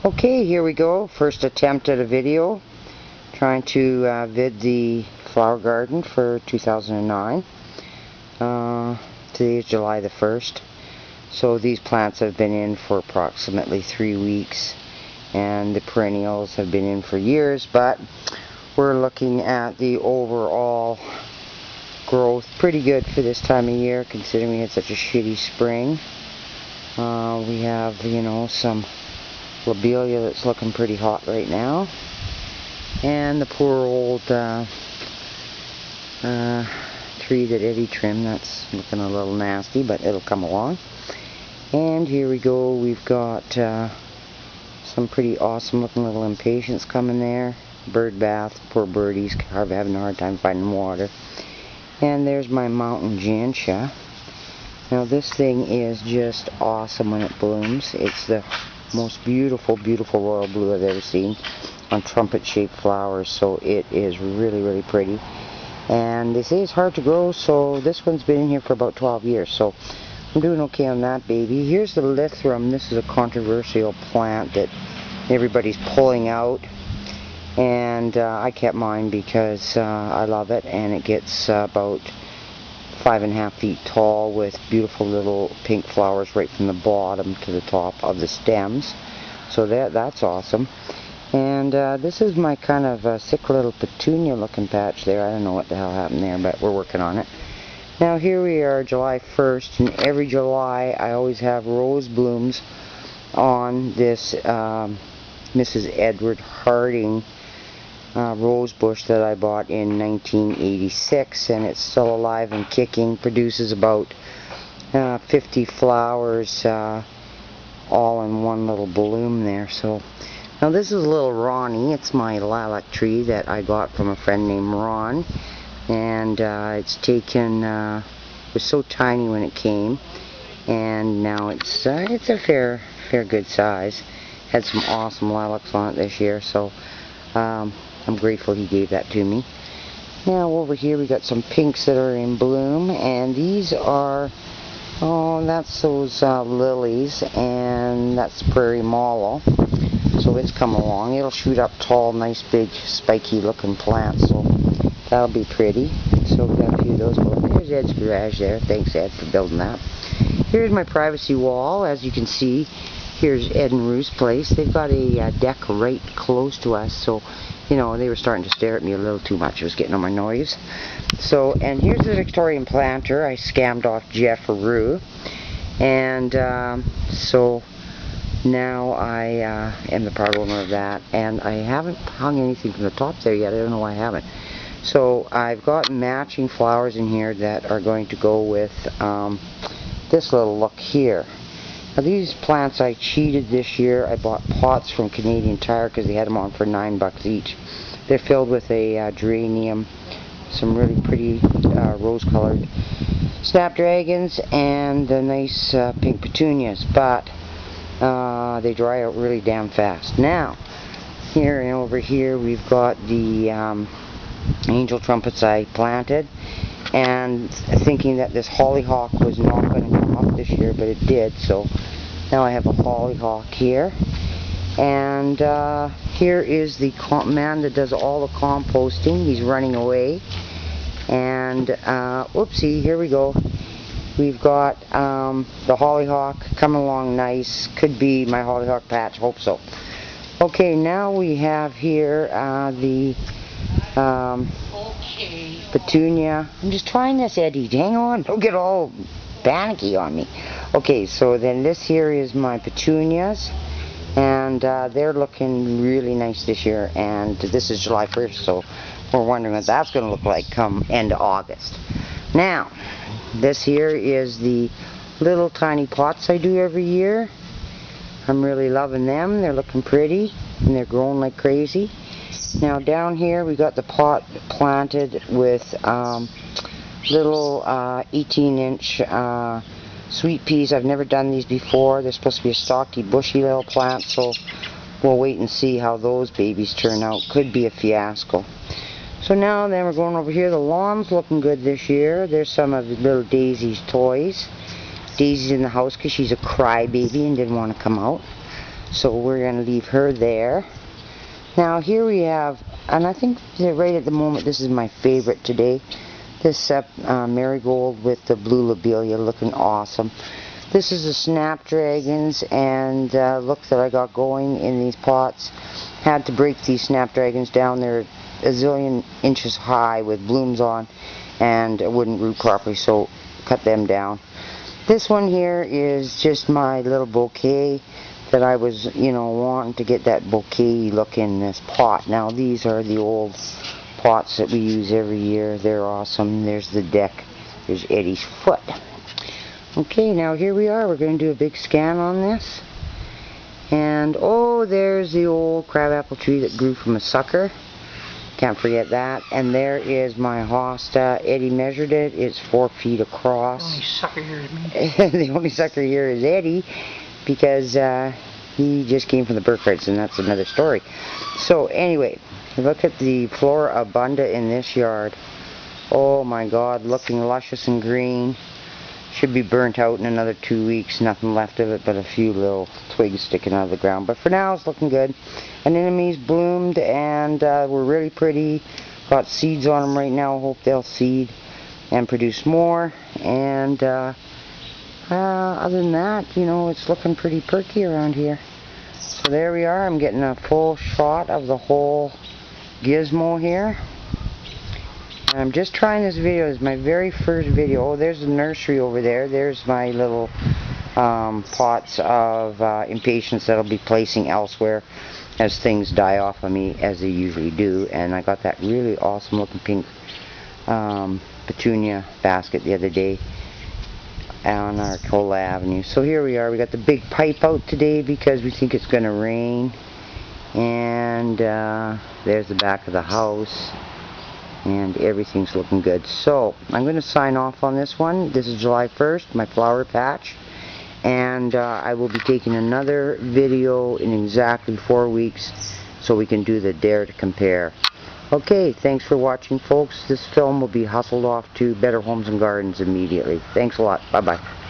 Okay, here we go. First attempt at a video. Trying to vid the flower garden for 2009. Today is July the 1st. So these plants have been in for approximately 3 weeks. And the perennials have been in for years. But we're looking at the overall growth. Pretty good for this time of year, considering we had such a shitty spring. We have, some lobelia that's looking pretty hot right now, and the poor old tree that Eddie trimmed, that's looking a little nasty, but it'll come along. And here we go, we've got some pretty awesome looking little impatiens coming there. Bird bath, poor birdies having a hard time finding water. And there's my mountain gentian. Now this thing is just awesome when it blooms. It's the most beautiful royal blue I've ever seen on trumpet shaped flowers, so it is really pretty. And they say it's hard to grow, so this one's been in here for about 12 years, so I'm doing okay on that baby. Here's the Lithorum. This is a controversial plant that everybody's pulling out, and I kept mine because I love it, and it gets about 5.5 feet tall with beautiful little pink flowers right from the bottom to the top of the stems. So that's awesome. And this is my kind of sick little petunia looking patch there. I don't know what the hell happened there, but we're working on it. Now here we are, July 1st, and every July I always have rose blooms on this Mrs. Edward Harding rose bush that I bought in 1986, and it's still alive and kicking. Produces about 50 flowers all in one little bloom there. So now this is little Ronnie. It's my lilac tree that I got from a friend named Ron, and it's taken it was so tiny when it came, and now it's a fair good size. Had some awesome lilacs on it this year, so I'm grateful he gave that to me. Now over here we got some pinks that are in bloom, and these are, that's those lilies, and that's prairie mallow. So it's come along. It'll shoot up tall, nice big spiky looking plants, so that'll be pretty. So we've got a few of those going. There's Ed's garage there. Thanks Ed for building that. Here's my privacy wall. As you can see, here's Ed and Ruth's place. They've got a deck right close to us, so they were starting to stare at me a little too much. It was getting on my noise. So, and here's the Victorian planter. I scammed off Jeff or Rue. And so now I am the proud owner of that. And I haven't hung anything from the top there yet. I don't know why I haven't. So I've got matching flowers in here that are going to go with this little look here. Now these plants I cheated this year. I bought pots from Canadian Tire because they had them on for $9 each. They're filled with a geranium, some really pretty rose-colored snapdragons, and the nice pink petunias. But they dry out really damn fast. Now, here and over here we've got the angel trumpets I planted, and thinking that this hollyhock was not going to come up this year, but it did. So now I have a hollyhock here, and here is the man that does all the composting. He's running away, and whoopsie, here we go. We've got the hollyhock coming along nice. Could be my hollyhock patch, hope so. Okay, now we have here the petunia. I'm just trying this, Eddie. Hang on, don't get all panicky on me. Okay, so then this here is my petunias, and they're looking really nice this year, and this is July 1st, so we're wondering what that's going to look like come end of August. Now, this here is the little tiny pots I do every year. I'm really loving them. They're looking pretty, and they're growing like crazy. Now down here we got the pot planted with little 18-inch sweet peas. I've never done these before. They're supposed to be a stocky, bushy little plant, so we'll wait and see how those babies turn out. Could be a fiasco. So now then we're going over here. The lawn's looking good this year. There's some of the little Daisy's toys. Daisy's in the house because she's a crybaby and didn't want to come out. So we're going to leave her there. Now here we have, and I think that right at the moment this is my favorite today, this marigold with the blue lobelia, looking awesome. This is the snapdragons, and look that I got going in these pots. Had to break these snapdragons down. They're a zillion inches high with blooms on, and it wouldn't root properly, so cut them down. This one here is just my little bouquet that I was, wanting to get that bouquet look in this pot. Now these are the old pots that we use every year. They're awesome. There's the deck. There's Eddie's foot. Okay, now here we are. We're going to do a big scan on this. And oh, there's the old crabapple tree that grew from a sucker. Can't forget that. And there is my hosta. Eddie measured it. It's 4 feet across. The only sucker here is me. The only sucker here is Eddie, because he just came from the Burkharts, and that's another story. So anyway, look at the Flora Abunda in this yard. Oh my God, looking luscious and green. Should be burnt out in another 2 weeks. Nothing left of it but a few little twigs sticking out of the ground. But for now, it's looking good. Anemones bloomed and were really pretty. Got seeds on them right now. Hope they'll seed and produce more. And other than that, it's looking pretty perky around here. So there we are. I'm getting a full shot of the whole gizmo here. I'm just trying this video. It's my very first video. Oh, there's the nursery over there. There's my little pots of impatiens that I'll be placing elsewhere as things die off of me, as they usually do. And I got that really awesome looking pink petunia basket the other day on Arcola Avenue. So here we are. We got the big pipe out today because we think it's going to rain. And there's the back of the house. And everything's looking good. So I'm going to sign off on this one. This is July 1st, my flower patch. And I will be taking another video in exactly 4 weeks so we can do the Dare to Compare. Okay, thanks for watching, folks. This film will be hustled off to Better Homes and Gardens immediately. Thanks a lot. Bye-bye.